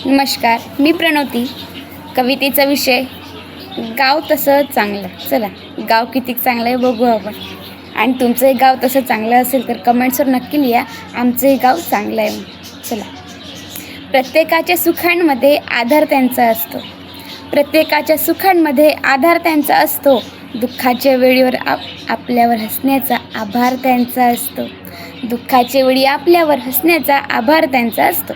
नमस्कार, मी प्रणवती. कवितेचा विषय गाव तसं चांगलं. चला, गाव किती चांगलं आहे बघू आपण. आणि तुमचंही गाव तसं चांगलं असेल तर कमेंट्सवर नक्की लिहा, आमचंही गाव चांगलं आहे. चला, प्रत्येकाच्या सुखांमध्ये आधार त्यांचा असतो. प्रत्येकाच्या सुखांमध्ये आधार त्यांचा असतो. दुःखाच्या वेळीवर आपल्यावर हसण्याचा आभार त्यांचा असतो. दुःखाच्या वेळी आपल्यावर हसण्याचा आभार त्यांचा असतो.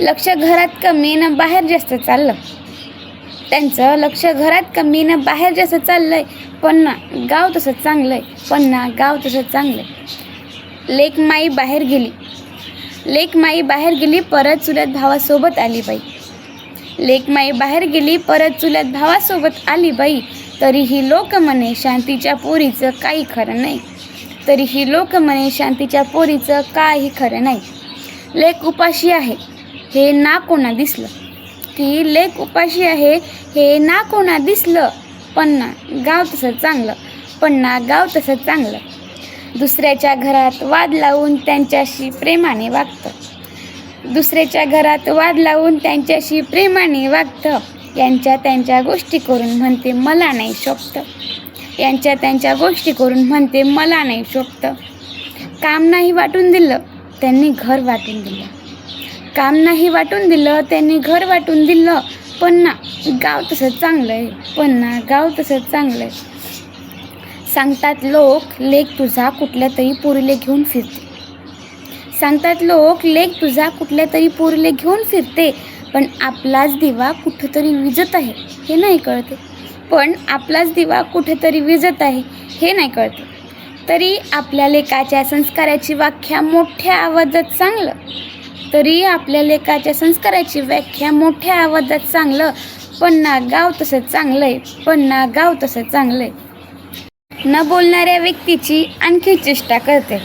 लक्ष घरात कमी न बाहेर जास्त चाललं. त्यांचं लक्ष घरात कमी न बाहेर जास्त चाललंय, पण ना गाव तसं चांगलंय. पण ना गाव तसं चांगलंय. लेक माई बाहेर गेली. लेक माई बाहेर गेली, परत चुलत भावासोबत आली बाई. लेक माई बाहेर गेली, परत चुलत भावासोबत आली बाई. तरीही लोक म्हणे शांतीच्या पोरीचं काही खरं नाही. तरीही लोक म्हणे शांतीच्या पोरीचं काही खरं नाही. लेक उपाशी आहे हे ना कोणा दिसलं. की लेक उपाशी आहे हे ना कोणा दिसलं. पण ना गाव तसं चांगलं. पण ना गाव तसं चांगलं. दुसऱ्याच्या घरात वाद लावून त्यांच्याशी प्रेमाने वागतं. दुसऱ्याच्या घरात वाद लावून त्यांच्याशी प्रेमाने वागतं. यांच्या त्यांच्या गोष्टी करून म्हणते मला नाही शोभतं. यांच्या त्यांच्या गोष्टी करून म्हणते मला नाही शोभतं. काम नाही वाटून दिलं त्यांनी घर वाटून दिलं. काम नाही वाटून दिलं त्यांनी घर वाटून दिलं. पण ना गाव तसं चांगलं आहे. पण ना गाव तसं चांगलं आहे. सांगतात लोक लेक तुझा कुठल्या तरी पोरीले घेऊन फिरते. सांगतात लोक लेक तुझा कुठल्या तरी पोरीले घेऊन फिरते. पण आपलाच दिवा कुठेतरी विझत आहे हे नाही कळते. पण आपलाच दिवा कुठेतरी विझत आहे हे नाही कळते. तरी आपल्या लेकाच्या संस्काराची व्याख्या मोठ्या आवाजात सांगलं. तरी आपल्या लेकाच्या संस्काराची व्याख्या मोठ्या आवाजात चांगलं. पण ना गाव तसं चांगलं आहे. पण ना गाव तसं चांगलं आहे. न बोलणाऱ्या व्यक्तीची आणखी चेष्टा करते.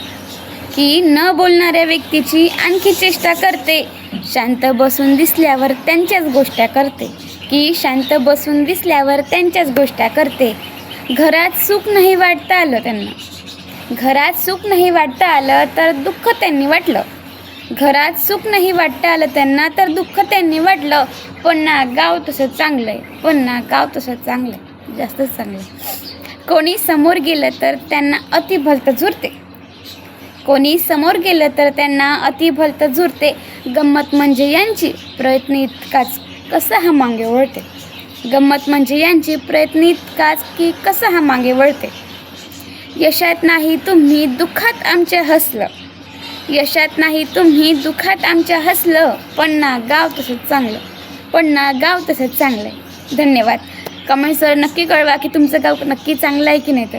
की न बोलणाऱ्या व्यक्तीची आणखी चेष्टा करते. शांत बसून दिसल्यावर त्यांच्याच गोष्टी करते. की शांत बसून दिसल्यावर त्यांच्याच गोष्टी करते. घरात सुख नाही वाटता आलं त्यांना. घरात सुख नाही वाटता आलं तर दुःख त्यांनी वाटलं. घरात सुख नाही वाटता आलं त्यांना तर दुःख त्यांनी वाटलं. पण ना गाव तसं चांगलं आहे. पण ना गाव तसं चांगलं आहे, जास्तच चांगलं आहे. कोणी समोर गेलं तर त्यांना अति भलतं झुरते. कोणी समोर गेलं तर त्यांना अति भलतं झुरते. गंमत म्हणजे यांची प्रयत्न इतकाच कसं हा मागे वळते. गंमत म्हणजे यांची प्रयत्न इतकाच की कसं हा मागे वळते. यशात नाही तुम्ही दुःखात आमच्या हसलं. यशात नाही तुम्ही दुःखात आमच्या हसलं. पण ना गाव तसंच चांगलं. पण ना गाव तसंच चांगलं आहे. धन्यवाद. कमेंट्सवर नक्की कळवा की तुमचं गाव नक्की चांगलं आहे की नाही तर.